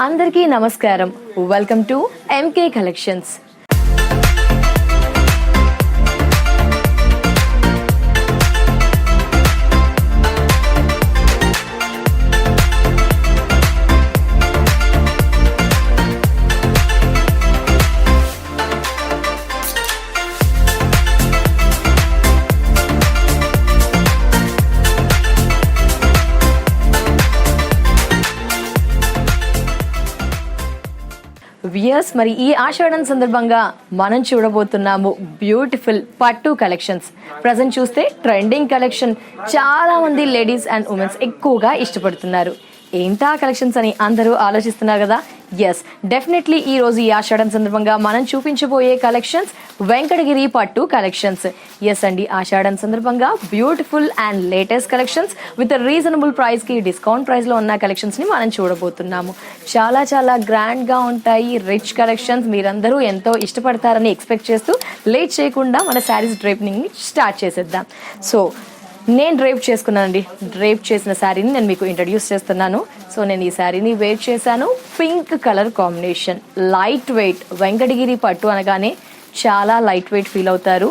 అందరికీ నమస్కారం. Welcome to M K collections. Viewers, మరి ఈ ఆషాఢం సందర్భంగా మనం చూడబోతున్నాము బ్యూటిఫుల్ పట్టు కలెక్షన్స్. ప్రజెంట్ చూస్తే ట్రెండింగ్ కలెక్షన్ చాలా మంది లేడీస్ అండ్ ఉమెన్స్ ఎక్కువగా ఇష్టపడుతున్నారు. ఏంటా కలెక్షన్స్ అని అందరూ ఆలోచిస్తున్నారు కదా. ఎస్, డెఫినెట్లీ ఈ రోజు ఈ ఆషాఢం సందర్భంగా మనం చూపించబోయే కలెక్షన్స్ వెంకటగిరి పట్టు కలెక్షన్స్. ఎస్ అండి, ఆషాఢం సందర్భంగా beautiful and latest collections with reasonable price కి డిస్కౌంట్ ప్రైస్ లో ఉన్న కలెక్షన్స్ ని మనం చూడబోతున్నాము. చాలా చాలా గ్రాండ్ గా ఉంటాయి, రిచ్ కలెక్షన్స్. మీరందరూ ఎంతో ఇష్టపడతారని ఎక్స్పెక్ట్ చేస్తూ లేట్ చేయకుండా మన శారీస్ డ్రేపింగ్ ని స్టార్ట్ చేసేద్దాం. సో నేను డ్రేప్ చేసుకున్నానండి. డ్రేప్ చేసిన శారీని నేను మీకు ఇంట్రడ్యూస్ చేస్తున్నాను. సో నేను ఈ శారీని వేర్ చేశాను. Pink colour combination, light weight. Venkatagiri పట్టు అనగానే చాలా లైట్ వెయిట్ ఫీల్ అవుతారు.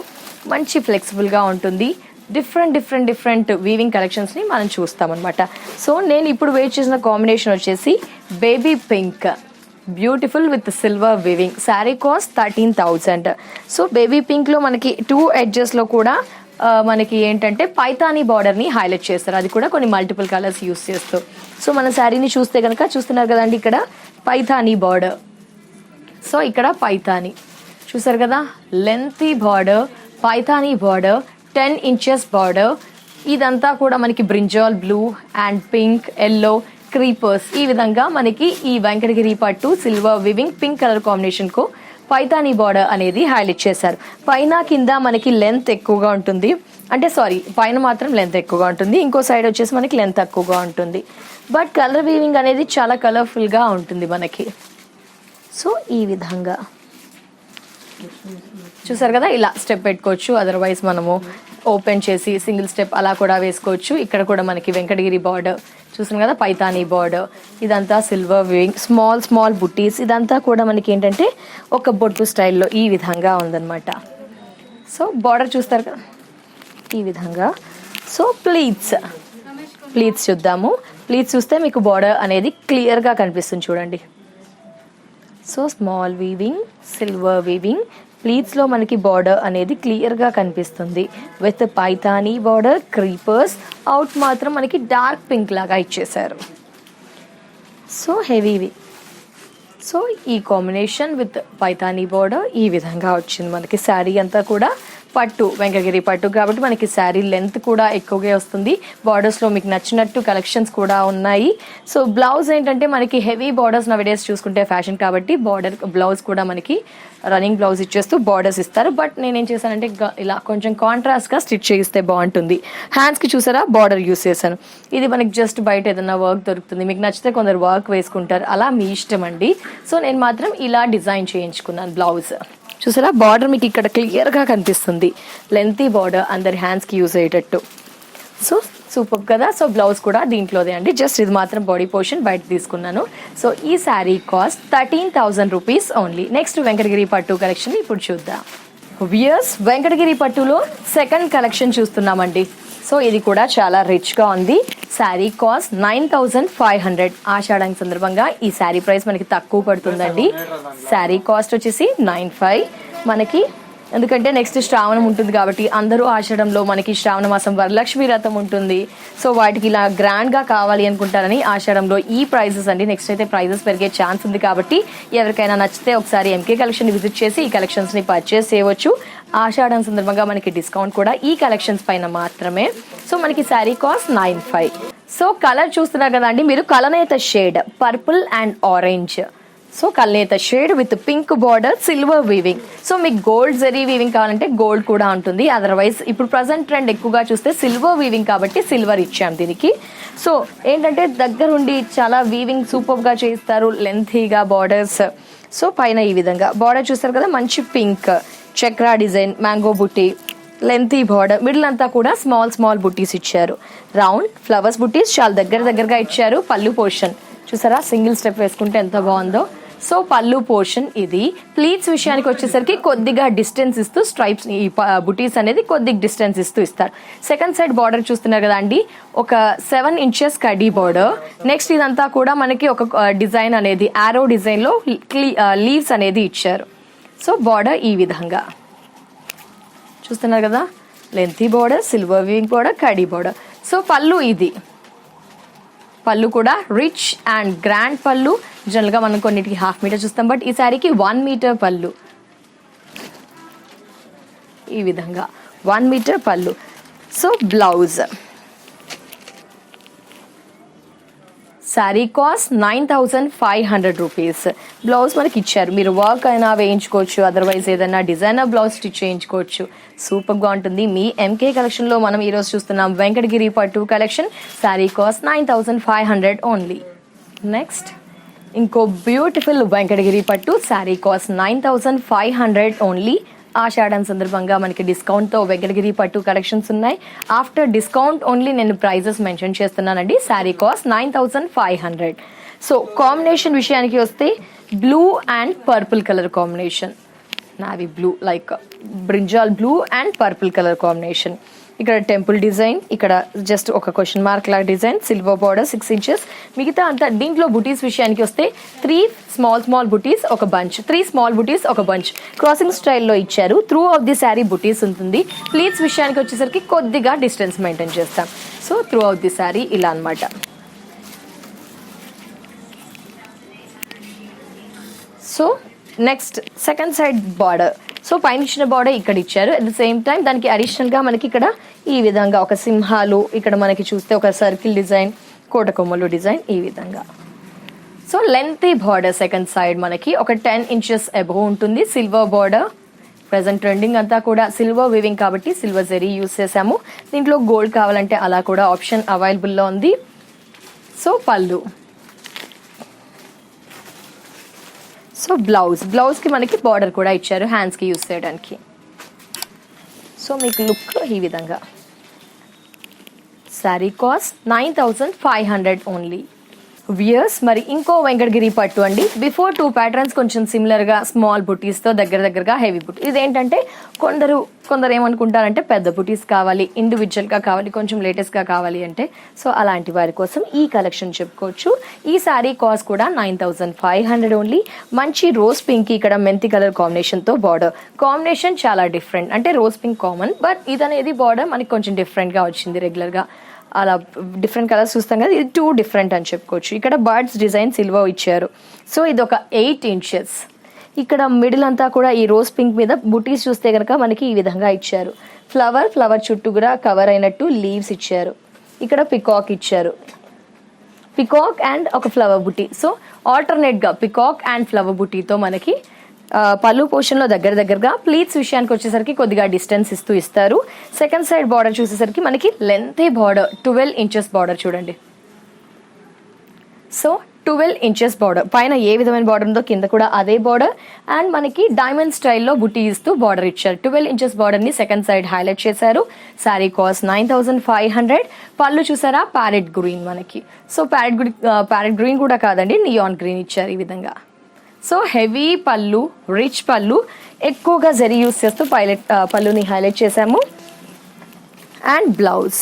మంచి ఫ్లెక్సిబుల్గా ఉంటుంది. డిఫరెంట్ వీవింగ్ కలెక్షన్స్ని మనం చూస్తామన్నమాట. సో నేను ఇప్పుడు వేర్ చేసిన కాంబినేషన్ వచ్చేసి baby pink, beautiful with silver weaving. Saree cost 13,000. So baby పింక్లో మనకి 2 ఎడ్జెస్లో కూడా మనకి ఏంటంటే పైతానీ బార్డర్ని హైలైట్ చేస్తారు. అది కూడా కొన్ని మల్టిపుల్ కలర్స్ యూస్ చేస్తూ. సో మన శారీని చూస్తే కనుక చూస్తున్నారు కదండి, ఇక్కడ పైతానీ బార్డర్. సో ఇక్కడ పైతానీ చూసారు కదా, lengthy border, Paithani border, 10 inches border. ఇదంతా కూడా మనకి brinjal blue and pink, yellow, creepers. ఈ విధంగా మనకి ఈ వెంకటగిరి పట్టు సిల్వర్ వివింగ్ పింక్ కలర్ కాంబినేషన్కు పైతానీ బార్డర్ అనేది హైలైట్ చేశారు. పైన కింద మనకి లెంత్ ఎక్కువగా ఉంటుంది, అంటే సారీ పైన మాత్రం లెంత్ ఎక్కువగా ఉంటుంది, ఇంకో సైడ్ వచ్చేసి మనకి లెంత్ తక్కువగా ఉంటుంది. బట్ కలర్ వీవింగ్ అనేది చాలా కలర్ఫుల్గా ఉంటుంది మనకి. సో ఈ విధంగా చూసారు కదా, ఇలా స్టెప్ పెట్టుకోవచ్చు. అదర్వైజ్ మనము ఓపెన్ చేసి సింగిల్ స్టెప్ అలా కూడా వేసుకోవచ్చు. ఇక్కడ కూడా మనకి వెంకటగిరి బార్డర్ చూసాం కదా, పైతానీ బార్డర్. ఇదంతా సిల్వర్ వీవింగ్, స్మాల్ బుట్టీస్. ఇదంతా కూడా మనకి ఏంటంటే ఒక బొట్టు స్టైల్లో ఈ విధంగా ఉందన్నమాట. సో బార్డర్ చూస్తారు కదా ఈ విధంగా. సో ప్లీట్స్ చూద్దాము. ప్లీట్స్ చూస్తే మీకు బార్డర్ అనేది క్లియర్గా కనిపిస్తుంది చూడండి. So small weaving, silver weaving. ప్లీట్స్లో మనకి బార్డర్ అనేది క్లియర్గా కనిపిస్తుంది with Paithani border, creepers. Out మాత్రం మనకి డార్క్ పింక్ లాగా ఇచ్చేసారు. సో హెవీవి. సో ఈ కాంబినేషన్ విత్ పైతానీ బార్డర్ ఈ విధంగా వచ్చింది మనకి. శారీ అంతా కూడా పట్టు, వెంకటగిరి పట్టు కాబట్టి మనకి శారీ లెంత్ కూడా ఎక్కువగా వస్తుంది. బార్డర్స్లో మీకు నచ్చినట్టు కలెక్షన్స్ కూడా ఉన్నాయి. సో బ్లౌజ్ ఏంటంటే మనకి హెవీ బార్డర్స్ నవడేస్ చూసుకుంటే ఫ్యాషన్ కాబట్టి బ్లౌజ్ కూడా మనకి రన్నింగ్ బ్లౌజ్ ఇచ్చేస్తూ బార్డర్స్ ఇస్తారు. బట్ నేనేం చేశానంటే ఇలా కొంచెం కాంట్రాస్ట్గా స్టిచ్ చేయిస్తే బాగుంటుంది. హ్యాండ్స్కి చూసారా బార్డర్ యూస్ చేశాను. ఇది మనకి జస్ట్ బయట ఏదైనా వర్క్ దొరుకుతుంది, మీకు నచ్చితే కొందరు వర్క్ వేసుకుంటారు, అలా మీ ఇష్టం అండి. సో నేను మాత్రం ఇలా డిజైన్ చేయించుకున్నాను బ్లౌజ్. చూసారా బార్డర్ మీకు ఇక్కడ క్లియర్గా కనిపిస్తుంది. లెంతీ బార్డర్, అందరి హ్యాండ్స్కి యూజ్ అయ్యేటట్టు. సో సూపర్ కదా. సో బ్లౌజ్ కూడా దీంట్లోదే అండి, జస్ట్ ఇది మాత్రం బాడీ పోర్షన్ బయట తీసుకున్నాను. సో ఈ sari cost 13,000 rupees only. Next Venkatagiri పట్టు కలెక్షన్ ఇప్పుడు చూద్దాం. వియర్స్, వెంకటగిరి పట్టులో సెకండ్ కలెక్షన్ చూస్తున్నామండి. సో ఇది కూడా చాలా రిచ్గా ఉంది. శారీ కాస్ట్ 9,500. ఆషాఢం సందర్భంగా ఈ శారీ ప్రైస్ మనకి తక్కువ పడుతుందండి. శారీ కాస్ట్ వచ్చేసి 9,500 మనకి. ఎందుకంటే నెక్స్ట్ శ్రావణం ఉంటుంది కాబట్టి అందరూ ఆషాఢంలో మనకి శ్రావణ మాసం వరలక్ష్మి వ్రతం ఉంటుంది. సో వాటికి ఇలా గ్రాండ్గా కావాలి అనుకుంటారని ఆషాఢంలో ఈ ప్రైజెస్ అండి. నెక్స్ట్ అయితే ప్రైజెస్ పెరిగే ఛాన్స్ ఉంది కాబట్టి ఎవరికైనా నచ్చితే ఒకసారి ఎంకే కలెక్షన్ విజిట్ చేసి ఈ కలెక్షన్స్ని పర్చేస్ చేయవచ్చు. ఆషాఢం సందర్భంగా మనకి డిస్కౌంట్ కూడా ఈ కలెక్షన్స్ పైన మాత్రమే. సో మనకి శారీ కాస్ట్ 9,500. సో కలర్ చూస్తున్నారు కదా అండి మీరు, కలనేత shade purple and orange. So కల్నేత shade with pink border, silver weaving. So మీకు గోల్డ్ జరీ వీవింగ్ కావాలంటే గోల్డ్ కూడా ఉంటుంది. అదర్వైజ్ ఇప్పుడు ప్రజెంట్ ట్రెండ్ ఎక్కువగా చూస్తే సిల్వర్ వీవింగ్ కాబట్టి సిల్వర్ ఇచ్చాం దీనికి. సో ఏంటంటే దగ్గరుండి చాలా వీవింగ్ సూపర్గా చేస్తారు, లెంతీగా బార్డర్స్. సో పైన ఈ విధంగా బార్డర్ చూస్తారు కదా, మంచి పింక్ చక్రా డిజైన్, మ్యాంగో బుట్టి, లెంతీ బార్డర్. మిడిల్ అంతా కూడా స్మాల్ బుట్టీస్ ఇచ్చారు. రౌండ్ ఫ్లవర్స్ బుట్టీస్ చాలా దగ్గరగా ఇచ్చారు. పళ్ళు పోర్షన్ చూసారా సింగిల్ స్టెప్ వేసుకుంటే ఎంత బాగుందో. సో పళ్ళు పోర్షన్ ఇది. ప్లీట్స్ విషయానికి వచ్చేసరికి కొద్దిగా డిస్టెన్స్ ఇస్తూ స్ట్రైప్స్ ఈ బుటీస్ అనేది కొద్దిగా డిస్టెన్స్ ఇస్తూ ఇస్తారు. సెకండ్ సైడ్ బార్డర్ చూస్తున్నారు కదా అండి, ఒక 7 inches కడీ బార్డర్. నెక్స్ట్ ఇదంతా కూడా మనకి ఒక డిజైన్ అనేది ఆరో డిజైన్ లో లీవ్స్ అనేది ఇచ్చారు. సో బార్డర్ ఈ విధంగా చూస్తున్నారు కదా, lengthy border, silver weaving border, khadi border. So పళ్ళు ఇది. పళ్ళు కూడా రిచ్ అండ్ గ్రాండ్ పళ్ళు. జనరల్గా మనం కొన్నిటికి 1/2 మీటర్ చూస్తాం, బట్ ఈ శారీకి 1 మీటర్ పళ్ళు. ఈ విధంగా 1 మీటర్ పళ్ళు. So blouse saree cost 9,500 rupees. Blouse మనకి ఇచ్చారు, మీరు వర్క్ అయినా వేయించుకోవచ్చు, అదర్వైజ్ ఏదైనా డిజైనర్ బ్లౌజ్ స్టిచ్ చేయించుకోవచ్చు. సూపర్గా ఉంటుంది. మీ ఎంకే కలెక్షన్లో మనం ఈరోజు చూస్తున్నాం వెంకటగిరి పట్టు collection. Sari cost 9,500 only. Next ఇంకో బ్యూటిఫుల్ వెంకటగిరి పట్టు. Sari cost 9,500 only. ఆషాఢం సందర్భంగా మనకి డిస్కౌంట్తో వెంకటగిరి పట్టు కలెక్షన్స్ ఉన్నాయి. ఆఫ్టర్ డిస్కౌంట్ ఓన్లీ నేను ప్రైజెస్ మెన్షన్ చేస్తున్నానండి. శారీ కాస్ట్ 9,500. సో కాంబినేషన్ విషయానికి వస్తే blue and purple colour combination, navy blue, like brinjal blue and purple colour combination. ఇక్కడ టెంపుల్ డిజైన్, ఇక్కడ జస్ట్ ఒక క్వశ్చన్ మార్క్ లాగా డిజైన్, సిల్వర్ బార్డర్ 6 inches. మిగతా అంతా దీంట్లో బుటీస్ విషయానికి వస్తే 3 స్మాల్ బుటీస్ ఒక బంచ్, 3 స్మాల్ బుటీస్ ఒక బంచ్ క్రాసింగ్ స్టైల్లో ఇచ్చారు. త్రూ ఆఫ్ ది శారీ బుటీస్ ఉంటుంది. ప్లీట్స్ విషయానికి వచ్చేసరికి కొద్దిగా డిస్టెన్స్ మెయింటైన్ చేస్తాం. So through of the sari ఇలా అనమాట. So next second side border. So పైన ఇచ్చిన బార్డర్ ఇక్కడ ఇచ్చారు. అట్ ద సేమ్ టైం దానికి అడిషనల్గా మనకి ఇక్కడ ఈ విధంగా ఒక సింహాలు, ఇక్కడ మనకి చూస్తే ఒక సర్కిల్ డిజైన్, కోటకొమ్మలు డిజైన్ ఈ విధంగా. So lengthy border second side మనకి ఒక 10 inches అబోవ్ ఉంటుంది. సిల్వర్ బార్డర్, ప్రెసెంట్ ట్రెండింగ్ అంతా కూడా సిల్వర్ వీవింగ్ కాబట్టి సిల్వర్ జరీ యూస్ చేసాము. దీంట్లో గోల్డ్ కావాలంటే అలా కూడా ఆప్షన్ అవైలబుల్లో ఉంది. సో పళ్ళు. సో బ్లౌజ్కి మనకి బార్డర్ కూడా ఇచ్చారు హ్యాండ్స్కి యూస్ చేయడానికి. సో మీకు లుక్ ఈ విధంగా. Sari cost 9,500 only. వియర్స్ మరి ఇంకో వెంకటగిరి పట్టు అండి. బిఫోర్ 2 ప్యాటర్న్స్ కొంచెం సిమిలర్గా స్మాల్ బుటీస్తో దగ్గరగా హెవీ బుటీ. ఇదేంటంటే కొందరు ఏమనుకుంటారంటే పెద్ద బుటీస్ కావాలి, ఇండివిజువల్గా కావాలి, కొంచెం లేటెస్ట్గా కావాలి అంటే, సో అలాంటి వారి కోసం ఈ కలెక్షన్ చెప్పుకోవచ్చు. ఈ శారీ కాస్ట్ కూడా 9,500 ఓన్లీ. మంచి రోజ్ పింక్, ఇక్కడ మెంతి కలర్ కాంబినేషన్తో బార్డర్. కాంబినేషన్ చాలా డిఫరెంట్, అంటే రోజ్ పింక్ కామన్, బట్ ఇదనేది బార్డర్ మనకి కొంచెం డిఫరెంట్గా వచ్చింది. రెగ్యులర్గా అలా డిఫరెంట్ కలర్స్ చూస్తాం కదా, ఇది 2 డిఫరెంట్ అని చెప్పుకోవచ్చు. ఇక్కడ బర్డ్స్ డిజైన్ సిల్వర్ ఇచ్చారు. సో ఇది ఒక 8 inches. ఇక్కడ మిడిల్ అంతా కూడా ఈ రోజ్ పింక్ మీద బుటీస్ చూస్తే కనుక మనకి ఈ విధంగా ఇచ్చారు. ఫ్లవర్ చుట్టూ కూడా కవర్ అయినట్టు లీవ్స్ ఇచ్చారు. ఇక్కడ పికాక్ ఇచ్చారు, పికాక్ అండ్ ఒక ఫ్లవర్ బుటీ. సో ఆల్టర్నేట్గా పికాక్ అండ్ ఫ్లవర్ బుటీతో మనకి పళ్ళు పోర్షన్లో దగ్గరగా. ప్లీట్స్ విషయానికి వచ్చేసరికి కొద్దిగా డిస్టెన్స్ ఇస్తారు. సెకండ్ సైడ్ బార్డర్ చూసేసరికి మనకి లెంతీ బార్డర్, 12 inches బార్డర్ చూడండి. సో 12 inches బార్డర్, పైన ఏ విధమైన బార్డర్ ఉందో కింద కూడా అదే బార్డర్. అండ్ మనకి డైమండ్ స్టైల్లో బుటీ ఇస్తూ బార్డర్ ఇచ్చారు. 12 inches బార్డర్ని సెకండ్ సైడ్ హైలైట్ చేశారు. శారీ కాస్ట్ 9,500. పళ్ళు చూసారా, ప్యారెట్ గ్రీన్ మనకి. సో ప్యారెట్ గ్రీన్ కూడా కాదండి, నియాన్ గ్రీన్ ఇచ్చారు ఈ విధంగా. సో హెవీ పళ్ళు, రిచ్ పళ్ళు, ఎక్కువగా జరీ యూస్ చేస్తూ పళ్ళుని హైలైట్ చేసాము. And blouse.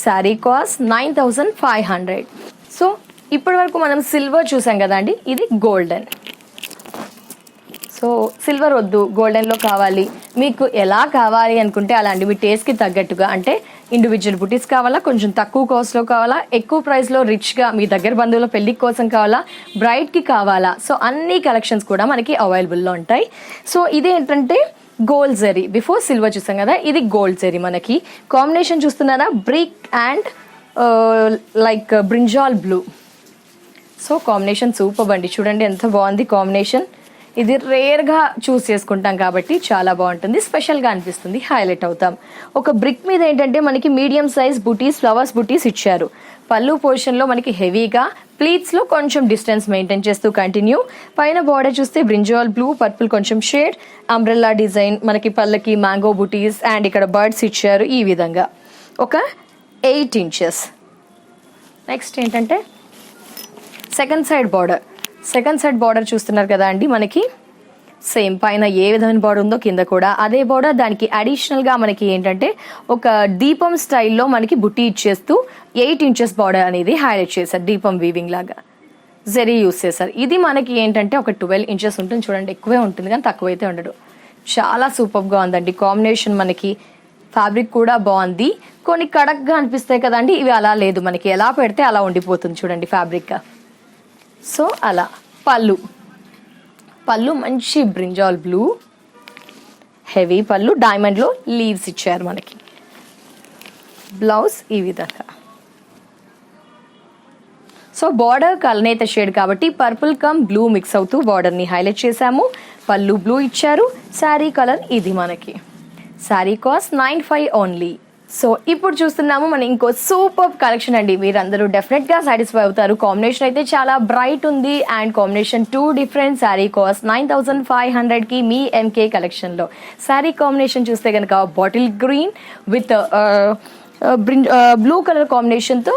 Saree cost 9,500. So ఇప్పటి వరకు మనం సిల్వర్ చూసాం కదా అండి, ఇది గోల్డెన్. సో సిల్వర్ వద్దు, గోల్డెన్లో కావాలి, మీకు ఎలా కావాలి అనుకుంటే అలా అండి. మీ టేస్ట్కి తగ్గట్టుగా, అంటే ఇండివిజువల్ బుటీస్ కావాలా, కొంచెం తక్కువ కాస్ట్లో కావాలా, ఎక్కువ ప్రైస్లో రిచ్గా మీ దగ్గర బంధువుల పెళ్లి కోసం కావాలా, బ్రైడ్కి కావాలా, సో అన్ని కలెక్షన్స్ కూడా మనకి అవైలబుల్లో ఉంటాయి. సో ఇదేంటంటే గోల్డ్ జరీ. బిఫోర్ సిల్వర్ చూసాం కదా, ఇది గోల్డ్ జరీ. మనకి కాంబినేషన్ చూస్తున్నారా, brick and like brinjal blue. So combination super అండి, చూడండి ఎంత బాగుంది కాంబినేషన్. ఇది రేర్గా చూస్ చేసుకుంటాం కాబట్టి చాలా బాగుంటుంది, స్పెషల్గా అనిపిస్తుంది, హైలైట్ అవుతాం. ఒక బ్రిక్ మీద ఏంటంటే మనకి మీడియం సైజ్ బుటీస్, ఫ్లవర్స్ బుటీస్ ఇచ్చారు. పళ్ళు పోర్షన్లో మనకి హెవీగా, ప్లీట్స్లో కొంచెం డిస్టెన్స్ మెయింటైన్ చేస్తూ కంటిన్యూ. పైన బార్డర్ చూస్తే బ్రింజాల్ బ్లూ, పర్పుల్ కొంచెం షేడ్, అంబ్రెల్లా డిజైన్, మనకి పళ్ళకి మ్యాంగో బుటీస్ అండ్ ఇక్కడ బర్డ్స్ ఇచ్చారు. ఈ విధంగా ఒక 8 inches నెక్స్ట్ ఏంటంటే సెకండ్ సైడ్ బార్డర్ చూస్తున్నారు కదా అండి, మనకి సేమ్ పైన ఏ విధమైన బార్డర్ ఉందో కింద కూడా అదే బార్డర్. దానికి అడిషనల్గా మనకి ఏంటంటే ఒక దీపం స్టైల్లో మనకి బుట్టి ఇచ్చేస్తూ 8 ఇంచెస్ బార్డర్ అనేది హైలైట్ చేశారు, దీపం వీవింగ్ లాగా జరీ యూస్ చేశారు. ఇది మనకి ఏంటంటే ఒక 12 ఇంచెస్ ఉంటుంది చూడండి, ఎక్కువే ఉంటుంది కానీ తక్కువైతే ఉండడు. చాలా సూపర్గా ఉందండి కాంబినేషన్. మనకి ఫ్యాబ్రిక్ కూడా బాగుంది. కొన్ని కడక్గా అనిపిస్తాయి కదండి, ఇవి అలా లేదు, మనకి ఎలా పెడితే అలా ఉండిపోతుంది చూడండి ఫ్యాబ్రిక్. సో అలా పళ్ళు మంచి బ్రింజాల్ బ్లూ హెవీ పళ్ళు, డైమండ్లో లీవ్స్ ఇచ్చారు మనకి. బ్లౌజ్ ఈ విధంగా. సో బార్డర్ కలనేత షేడ్ కాబట్టి పర్పుల్ కమ్ బ్లూ మిక్స్ అవుతూ బార్డర్ని హైలైట్ చేశాము. పళ్ళు బ్లూ ఇచ్చారు. శారీ కలర్ ఇది మనకి. Sari cost 95 only. సో ఇప్పుడు చూస్తున్నాము మనం ఇంకో సూపర్ కలెక్షన్ అండి. మీరందరూ డెఫినెట్గా సాటిస్ఫై అవుతారు. కాంబినేషన్ అయితే చాలా బ్రైట్ ఉంది and combination 2 different. Saree cost 9500కి మీ ఎంకే కలెక్షన్లో. శారీ కాంబినేషన్ చూస్తే కనుక bottle green with blue colour కాంబినేషన్తో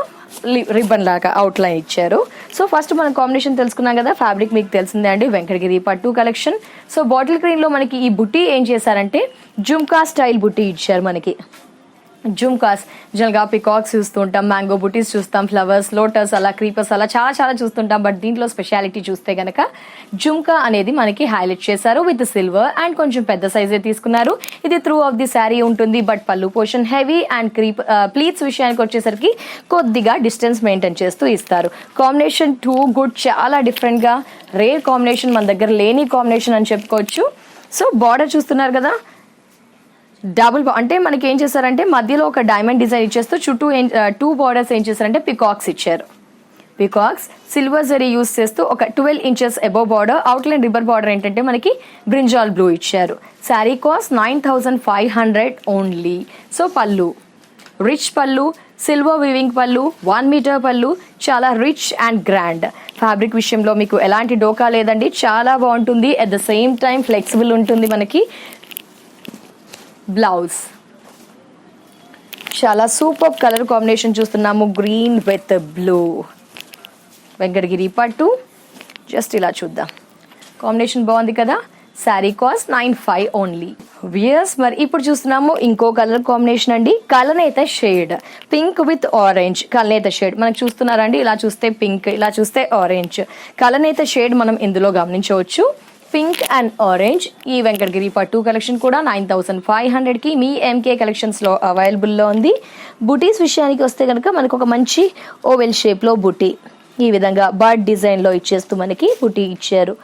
రిబ్బన్ లాగా అవుట్లైన్ ఇచ్చారు. సో ఫస్ట్ మనం కాంబినేషన్ తెలుసుకున్నాం కదా, ఫ్యాబ్రిక్ మీకు తెలిసిందే అండి, వెంకటగిరి పట్టు కలెక్షన్. సో బాటిల్ గ్రీన్లో మనకి ఈ బుట్టి ఏం చేశారంటే జుమ్కా స్టైల్ బుట్టి ఇచ్చారు మనకి. జుమ్కాస్ జనరల్గా పికాక్స్ చూస్తూ ఉంటాం, మ్యాంగో బుటీస్ చూస్తాం, ఫ్లవర్స్, లోటస్, అలా క్రీపర్స్, అలా చాలా చూస్తుంటాం. బట్ దీంట్లో స్పెషాలిటీ చూస్తే కనుక జుమ్కా అనేది మనకి హైలైట్ చేశారు విత్ సిల్వర్ అండ్ కొంచెం పెద్ద సైజే తీసుకున్నారు. ఇది త్రూ ఆఫ్ ది శారీ ఉంటుంది. బట్ పళ్ళు పోర్షన్ హెవీ అండ్ ప్లీట్స్ విషయానికి వచ్చేసరికి కొద్దిగా డిస్టెన్స్ మెయింటైన్ చేస్తూ ఇస్తారు. కాంబినేషన్ 2 గుడ్, చాలా డిఫరెంట్గా రేర్ కాంబినేషన్, మన దగ్గర లేని కాంబినేషన్ అని చెప్పుకోవచ్చు. సో బార్డర్ చూస్తున్నారు కదా, డబుల్ అంటే మనకి ఏం చేశారంటే మధ్యలో ఒక డైమండ్ డిజైన్ ఇచ్చేస్తూ చుట్టూ 2 బార్డర్స్ ఏం చేశారంటే పికాక్స్ ఇచ్చారు. పికాక్స్ సిల్వర్ జరీ యూస్ చేస్తూ ఒక 12 inches above border. Outline రిబ్బర్ border ఏంటంటే మనకి బ్రింజాల్ బ్లూ ఇచ్చారు. Sari cost 9500 only. సో పళ్ళు రిచ్ పళ్ళు, సిల్వర్ వీవింగ్ పళ్ళు, 1 మీటర్ పళ్ళు, చాలా రిచ్ అండ్ గ్రాండ్. ఫ్యాబ్రిక్ విషయంలో మీకు ఎలాంటి డోకా లేదండి, చాలా బాగుంటుంది. At the same time flexible ఉంటుంది. మనకి బ్లౌజ్ చాలా సూపర్ కలర్ కాంబినేషన్ చూస్తున్నాము, గ్రీన్ విత్ బ్లూ. వెంకటగిరి పట్టు జస్ట్ ఇలా చూద్దాం, కాంబినేషన్ బాగుంది కదా. Sari cost 95 only. వియర్స్ మరి ఇప్పుడు చూస్తున్నాము ఇంకో కలర్ కాంబినేషన్ అండి, కలనేత షేడ్, పింక్ విత్ ఆరెంజ్. కలనేత షేడ్ మనకు చూస్తున్నారండి, ఇలా చూస్తే పింక్, ఇలా చూస్తే ఆరెంజ్. కలనేత షేడ్ మనం ఇందులో గమనించవచ్చు, పింక్ అండ్ ఆరెంజ్. ఈ వెంకటగిరి పట్టు కలెక్షన్ కూడా 9500కి మీ ఎంకే కలెక్షన్స్లో అవైలబుల్లో ఉంది. బుటీస్ విషయానికి వస్తే కనుక మనకు ఒక మంచి ఓవెల్ షేప్లో బుటీ ఈ విధంగా బర్డ్ డిజైన్లో ఇచ్చేస్తూ మనకి బుటీ ఇచ్చారు.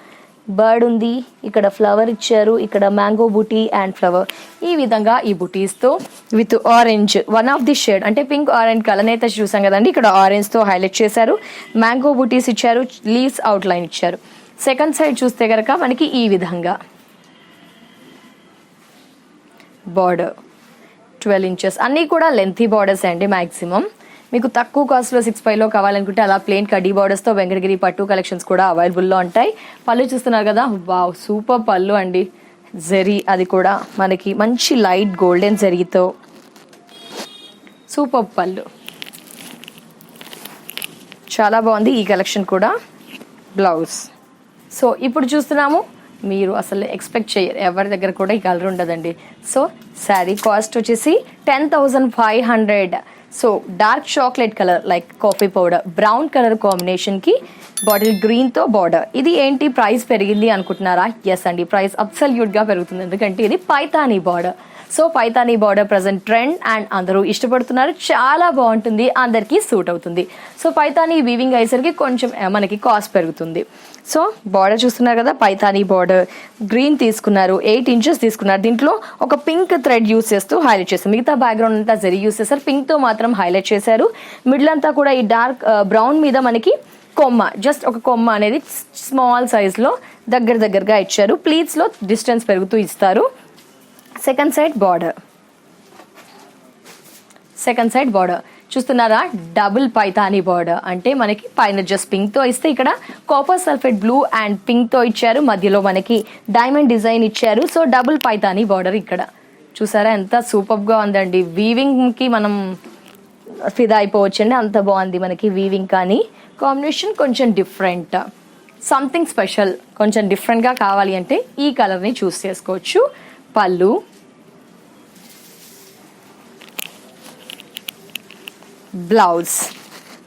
బర్డ్ ఉంది, ఇక్కడ ఫ్లవర్ ఇచ్చారు, ఇక్కడ మ్యాంగో బుటీ అండ్ ఫ్లవర్. ఈ విధంగా ఈ బుటీస్తో with orange, one of the shade అంటే పింక్ ఆరెంజ్ కలనేత చూసాం కదండి, ఇక్కడ ఆరెంజ్తో హైలైట్ చేశారు. మ్యాంగో బుటీస్ ఇచ్చారు, లీవ్స్ అవుట్లైన్ ఇచ్చారు. సెకండ్ సైడ్ చూస్తే కనుక మనకి ఈ విధంగా బార్డర్ 12 ఇంచెస్. అన్నీ కూడా లెంతీ బార్డర్స్ అండి. మ్యాక్సిమం మీకు తక్కువ కాస్ట్లో 65లో కావాలనుకుంటే అలా ప్లెయిన్ కడ్డీ బార్డర్స్తో వెంకటగిరి పట్టు కలెక్షన్స్ కూడా అవైలబుల్లో ఉంటాయి. పళ్ళు చూస్తున్నారు కదా, వావ్ సూపర్ పళ్ళు అండి. జరీ అది కూడా మనకి మంచి లైట్ గోల్డెన్ జరీతో సూపర్ పళ్ళు, చాలా బాగుంది ఈ కలెక్షన్ కూడా. బ్లౌజ్ సో ఇప్పుడు చూస్తున్నాము, మీరు అసలు ఎక్స్పెక్ట్ చేయరు, ఎవరి దగ్గర కూడా ఈ కలర్ ఉండదండి. సో శారీ కాస్ట్ వచ్చేసి 10500. So dark chocolate colour like coffee powder, brown colour కాంబినేషన్కి బాటిల్ గ్రీన్తో బార్డర్. ఇది ఏంటి ప్రైస్ పెరిగింది అనుకుంటున్నారా? ఎస్ అండి, ప్రైస్ అబ్సల్యూట్గా పెరుగుతుంది, ఎందుకంటే ఇది Paithani border. So Paithani border present trend and అందరూ ఇష్టపడుతున్నారు, చాలా బాగుంటుంది, అందరికీ సూట్ అవుతుంది. సో పైతానీ వీవింగ్ అయ్యేసరికి కొంచెం మనకి కాస్ట్ పెరుగుతుంది. సో బార్డర్ చూస్తున్నారు కదా, పైతానీ బార్డర్ గ్రీన్ తీసుకున్నారు, 8 ఇంచెస్ తీసుకున్నారు. దీంట్లో ఒక పింక్ థ్రెడ్ యూస్ చేస్తూ హైలైట్ చేస్తారు, మిగతా బ్యాక్గ్రౌండ్ అంతా జరీ యూస్ చేస్తారు, పింక్తో మాత్రం హైలైట్ చేశారు. మిడిల్ అంతా కూడా ఈ డార్క్ బ్రౌన్ మీద మనకి కొమ్మ, జస్ట్ ఒక కొమ్మ అనేది స్మాల్ సైజ్లో దగ్గరగా ఇచ్చారు. ప్లీట్స్లో డిస్టెన్స్ పెరుగుతూ ఇస్తారు. సెకండ్ సైడ్ బార్డర్ చూస్తున్నారా, డబుల్ పైతానీ బార్డర్. అంటే మనకి పైన జస్ట్ పింక్తో ఇస్తే ఇక్కడ కాపర్ సల్ఫేట్ బ్లూ అండ్ పింక్తో ఇచ్చారు, మధ్యలో మనకి డైమండ్ డిజైన్ ఇచ్చారు. సో డబుల్ పైతానీ బార్డర్ ఇక్కడ చూసారా, ఎంత సూపర్గా ఉందండి. వీవింగ్కి మనం ఫిదా అయిపోవచ్చండి, అంత బాగుంది మనకి వీవింగ్. కానీ కాంబినేషన్ కొంచెం డిఫరెంట్, సంథింగ్ స్పెషల్, కొంచెం డిఫరెంట్గా కావాలి అంటే ఈ కలర్ని చూస్ చేసుకోవచ్చు. పళ్ళు, blouse.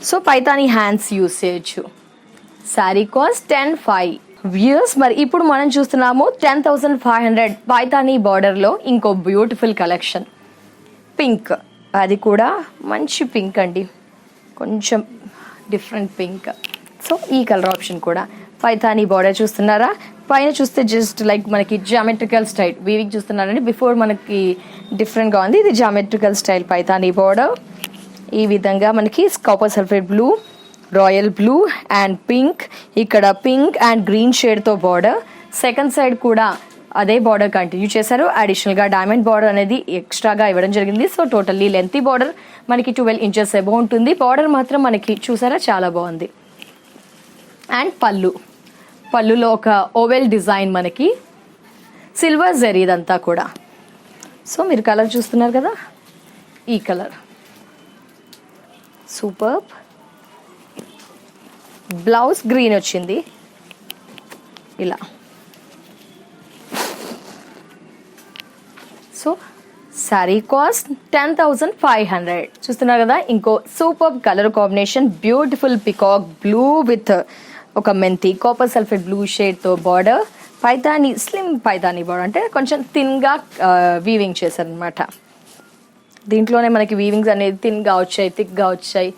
So Paithani hands use చేయొచ్చు. శారీ కాస్ట్ 10,500. వ్యూస్ మరి ఇప్పుడు మనం చూస్తున్నాము 10,500 పైతాని బార్డర్లో ఇంకో బ్యూటిఫుల్ కలెక్షన్. పింక్, అది కూడా మంచి పింక్ అండి, కొంచెం డిఫరెంట్ పింక్. సో ఈ కలర్ ఆప్షన్ కూడా పైతాని బార్డర్ చూస్తున్నారా, పైన చూస్తే జస్ట్ లైక్ మనకి జామెట్రికల్ స్టైల్ వీవింగ్ చూస్తున్నారండి. బిఫోర్ మనకి డిఫరెంట్గా ఉంది, ఇది జామెట్రికల్ స్టైల్ పైతాని బార్డర్. ఈ విధంగా మనకి copper sulphate blue, royal blue and pink, ఇక్కడ పింక్ అండ్ గ్రీన్ షేడ్తో బార్డర్. సెకండ్ సైడ్ కూడా అదే బార్డర్ కంటిన్యూ చేశారు. అడిషనల్గా డైమండ్ బార్డర్ అనేది ఎక్స్ట్రాగా ఇవ్వడం జరిగింది. సో టోటల్లీ లెంతీ బార్డర్ మనకి 12 ఇంచెస్ ఎబో ఉంటుంది. బార్డర్ మాత్రం మనకి చూసారా చాలా బాగుంది. అండ్ పళ్ళులో ఒక ఓవెల్ డిజైన్, మనకి సిల్వర్ జరీ ఇదంతా కూడా. సో మీరు కలర్ చూస్తున్నారు కదా, ఈ కలర్ సూపర్. బ్లౌజ్ గ్రీన్ వచ్చింది ఇలా. So saree cost 10,500. చూస్తున్నారు కదా, ఇంకో super colour combination, beautiful peacock blue with ఒక మెంతి కాపర్ సల్ఫేట్ బ్లూ షేడ్తో border. Paithani slim Paithani border, అంటే కొంచెం థిన్గా వీవింగ్ చేశారనమాట. దీంట్లోనే మనకి వీవింగ్స్ అనేది థిన్గా వచ్చాయి, థిక్గా వచ్చాయి.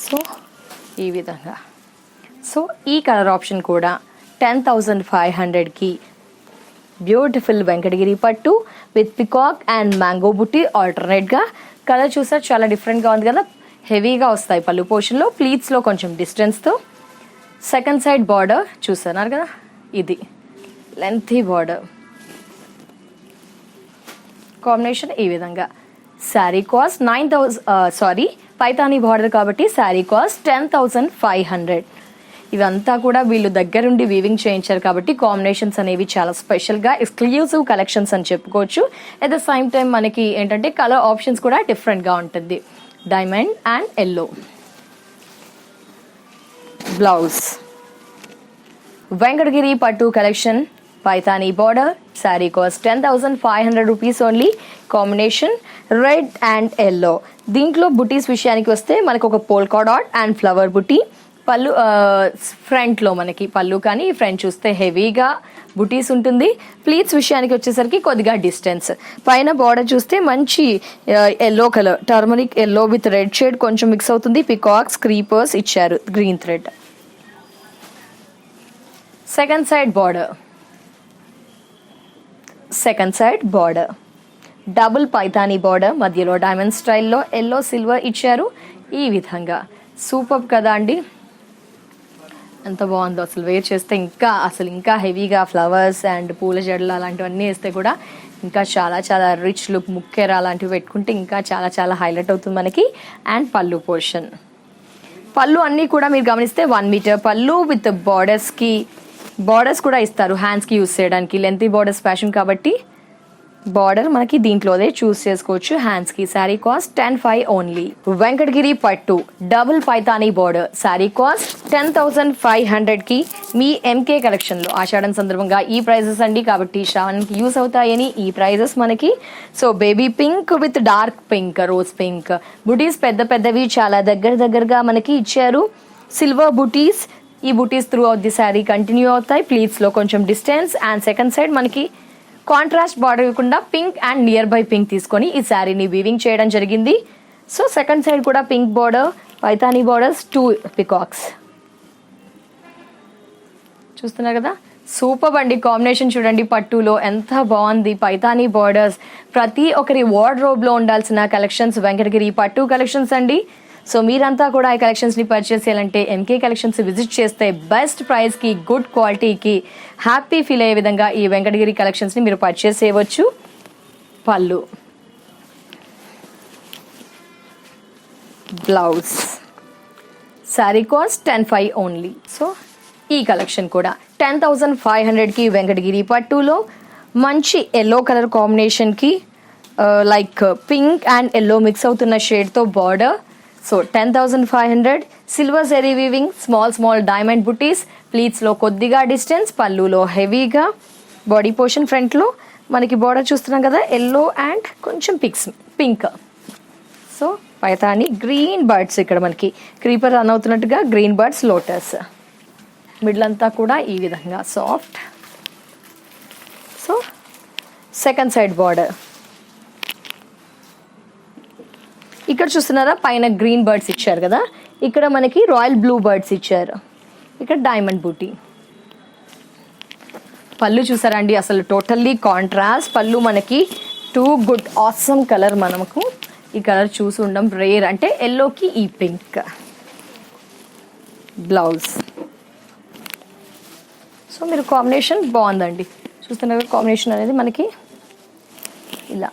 సో ఈ విధంగా. సో ఈ కలర్ ఆప్షన్ కూడా 10,500కి బ్యూటిఫుల్ వెంకటగిరి పట్టు విత్ పికాక్ అండ్ మ్యాంగో బుట్టి. ఆల్టర్నేట్గా కలర్ చూసారు చాలా డిఫరెంట్గా ఉంది కదా, హెవీగా వస్తాయి పళ్ళు పోర్షన్లో, ప్లీట్స్లో కొంచెం డిస్టెన్స్తో. సెకండ్ సైడ్ బార్డర్ చూస్తున్నారు కదా, ఇది లెంతీ బార్డర్ కాంబినేషన్ ఈ విధంగా. శారీ కాస్ట్ 9,000 పైతాని బార్డర్ కాబట్టి శారీ కాస్ట్ 10,500. ఇవంతా కూడా వీళ్ళు దగ్గరుండి వీవింగ్ చేయించారు కాబట్టి కాంబినేషన్స్ అనేవి చాలా స్పెషల్గా ఎక్స్క్లూజివ్ కలెక్షన్స్ అని చెప్పుకోవచ్చు. అట్ ద సేమ్ టైం మనకి ఏంటంటే కలర్ ఆప్షన్స్ కూడా డిఫరెంట్గా ఉంటుంది. Diamond and yellow. Blouse Venkatagiri పట్టు collection Paithani border. Saree cost 10,500 rupees only. Combination red and yellow. దీంట్లో బుటీస్ విషయానికి వస్తే మనకు ఒక పోల్కా డాట్ అండ్ ఫ్లవర్ బుటీ. పళ్ళు ఫ్రంట్లో మనకి పళ్ళు, కానీ ఫ్రంట్ చూస్తే హెవీగా బుటీస్ ఉంటుంది. ప్లీట్స్ విషయానికి వచ్చేసరికి కొద్దిగా డిస్టెన్స్. పైన బార్డర్ చూస్తే మంచి yellow colour, turmeric yellow with red shade కొంచెం మిక్స్ అవుతుంది. పికాక్స్ క్రీపర్స్ ఇచ్చారు, green thread. Second side border double Paithani border, మధ్యలో డైమండ్ స్టైల్లో ఎల్లో సిల్వర్ ఇచ్చారు. ఈ విధంగా సూపర్ కదా అండి, ఎంత బాగుందో అసలు. వేర్ చేస్తే ఇంకా హెవీగా ఫ్లవర్స్ అండ్ పూల జడలు అలాంటివన్నీ వేస్తే కూడా ఇంకా చాలా చాలా రిచ్ లుక్, ముక్కెర అలాంటివి పెట్టుకుంటే ఇంకా చాలా చాలా హైలైట్ అవుతుంది మనకి. అండ్ పళ్ళు పోర్షన్, పళ్ళు అన్నీ కూడా మీరు గమనిస్తే 1 మీటర్ పళ్ళు విత్ బార్డర్స్ కూడా ఇస్తారు హ్యాండ్స్కి యూస్ చేయడానికి. లెంతీ బార్డర్స్ ఫ్యాషన్ కాబట్టి బార్డర్ మనకి దీంట్లోనే చూస్ చేసుకోవచ్చు హ్యాండ్స్కి. Sari cost 10,500 only. వెంకటగిరి పట్టు double Paithani border. Saree cost 10,500కి మీ ఎంకే కలెక్షన్లో. ఆషాఢం సందర్భంగా ఈ ప్రైజెస్ అండి, కాబట్టి శ్రావణానికి యూస్ అవుతాయని ఈ ప్రైజెస్ మనకి. So baby pink with dark pink, rose pink బుటీస్ పెద్దవి చాలా దగ్గరగా మనకి ఇచ్చారు. సిల్వర్ బుటీస్, ఈ బుటీస్ through out the sari continue అవుతాయి. ప్లీట్స్లో కొంచెం డిస్టెన్స్. అండ్ సెకండ్ సైడ్ మనకి కాంట్రాస్ట్ బార్డర్ ఇవ్వకుండా pink and near by pink తీసుకొని ఈ శారీని వీవింగ్ చేయడం జరిగింది. సో సెకండ్ సైడ్ కూడా pink border, Paithani borders, 2 peacocks. చూస్తున్నారు కదా, సూపర్ అండి. కాంబినేషన్ చూడండి, పట్టులో ఎంత బాగుంది. పైతాని బార్డర్స్ ప్రతి ఒక్కరి వార్డ్రోబ్లో ఉండాల్సిన కలెక్షన్స్ వెంకటగిరి పట్టు కలెక్షన్స్ అండి. సో మీరంతా కూడా ఈ కలెక్షన్స్ని పర్చేస్ చేయాలంటే ఎంకే కలెక్షన్స్ విజిట్ చేస్తే బెస్ట్ ప్రైస్కి, గుడ్ క్వాలిటీకి, హ్యాపీ ఫీల్ అయ్యే విధంగా ఈ వెంకటగిరి కలెక్షన్స్ని మీరు పర్చేస్ చేయవచ్చు. పళ్ళు, blouse. Saree cost 10,500 only. So ఈ కలెక్షన్ కూడా 10,500కి వెంకటగిరి పట్టులో మంచి ఎల్లో కలర్ కాంబినేషన్కి like pink and yellow mix అవుతున్న షేడ్తో border. So 10,500. Silver zari weaving, small diamond బుటీస్, ప్లీట్స్లో కొద్దిగా డిస్టెన్స్, పళ్ళులో హెవీగా, బాడీ పోర్షన్ ఫ్రంట్లో మనకి బార్డర్ చూస్తున్నాం కదా ఎల్లో అండ్ కొంచెం pink. So Paithani green birds, ఇక్కడ మనకి క్రీపర్ రన్ అవుతున్నట్టుగా గ్రీన్ బర్డ్స్, లోటస్. మిడిల్ అంతా కూడా ఈ విధంగా soft. So second side border ఇక్కడ చూస్తున్నారా, పైన గ్రీన్ బర్డ్స్ ఇచ్చారు కదా, ఇక్కడ మనకి రాయల్ బ్లూ బర్డ్స్ ఇచ్చారు, ఇక్కడ డైమండ్ బూటీ. పళ్ళు చూసారా అండి, అసలు టోటల్లీ కాంట్రాస్ట్ పళ్ళు మనకి. టూ గుడ్ ఆసమ్ కలర్, మనకు ఈ కలర్ చూసి ఉండం రేర్, అంటే ఎల్లోకి ఈ పింక్. బ్లౌజ్. సో మీరు కాంబినేషన్ బాగుందండి, చూస్తున్నారు కాంబినేషన్ అనేది మనకి ఇలా.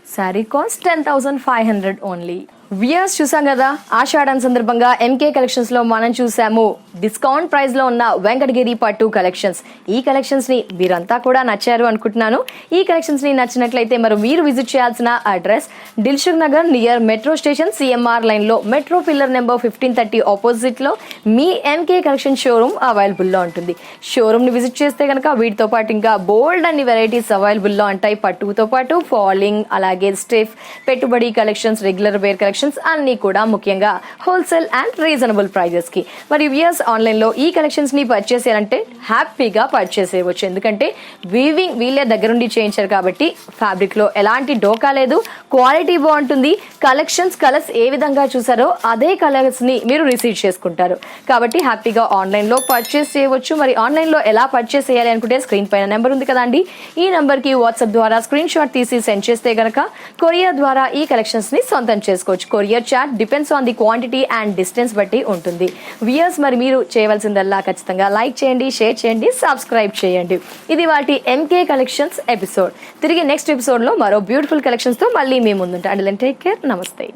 Sari cost 10,500 only. వ్యూయర్స్ చూసాం కదా, ఆషాఢం సందర్భంగా ఎంకే కలెక్షన్స్ లో మనం చూసాము డిస్కౌంట్ ప్రైస్ లో ఉన్న వెంకటగిరి పట్టు కలెక్షన్స్. ఈ కలెక్షన్స్ ని మీరంతా కూడా నచ్చారు అనుకుంటున్నాను. ఈ కలెక్షన్స్ ని నచ్చినట్లయితే మరి మీరు విజిట్ చేయాల్సిన address Dilsukh Nagar near metro station, CMR line లో మెట్రో పిల్లర్ నెంబర్ 1530 ఆపోజిట్ లో మీ ఎంకే కలెక్షన్ షోరూమ్ అవైలబుల్ లో ఉంటుంది. షోరూమ్ ని విజిట్ చేస్తే కనుక వీటితో పాటు ఇంకా బోల్డ్ అన్ని వెరైటీస్ అవైలబుల్ లో ఉంటాయి. పట్టుతో పాటు ఫాలింగ్, అలాగే స్టిఫ్, పెట్టుబడి కలెక్షన్స్, రెగ్యులర్ వేర్ కలెక్షన్స్ అన్ని కూడా ముఖ్యంగా హోల్సేల్ అండ్ రీజనబుల్ ప్రైజెస్ కి. మరి వ్యూయర్స్ ఆన్లైన్ లో ఈ కలెక్షన్స్ ని పర్చేస్ చేయాలంటే హ్యాపీగా పర్చేస్ చేయవచ్చు, ఎందుకంటే వీవింగ్ వీళ్ళే దగ్గరుండి చేయించారు కాబట్టి ఫ్యాబ్రిక్ లో ఎలాంటి డోకా లేదు, క్వాలిటీ బాగుంటుంది. కలర్స్ ఏ విధంగా చూసారో అదే కలర్స్ ని మీరు రిసీవ్ చేసుకుంటారు కాబట్టి హ్యాపీగా ఆన్లైన్ లో పర్చేస్ చేయవచ్చు. మరి ఆన్లైన్ లో ఎలా పర్చేస్ చేయాలి అనుకుంటే స్క్రీన్ పైన నెంబర్ ఉంది కదండి, ఈ నెంబర్ కి వాట్సాప్ ద్వారా స్క్రీన్ షాట్ తీసి సెండ్ చేస్తే గనక కొరియర్ ద్వారా ఈ కలెక్షన్స్ ని సొంతం చేసుకోవచ్చు. Courier charge depends on the quantity and distance బట్టి ఉంటుంది. వ్యూయర్స్ మరి మీరు చేయవలసిందల్లా ఖచ్చితంగా లైక్ చేయండి, షేర్ చేయండి, సబ్స్క్రైబ్ చేయండి. ఇది వాటి ఎంకే కలెక్షన్స్ ఎపిసోడ్. తిరిగి నెక్స్ట్ ఎపిసోడ్ లో మరో బ్యూటిఫుల్ కలెక్షన్స్ తో మళ్ళీ మీ ముందుంటా. అండ్ టేక్ కేర్, నమస్తే.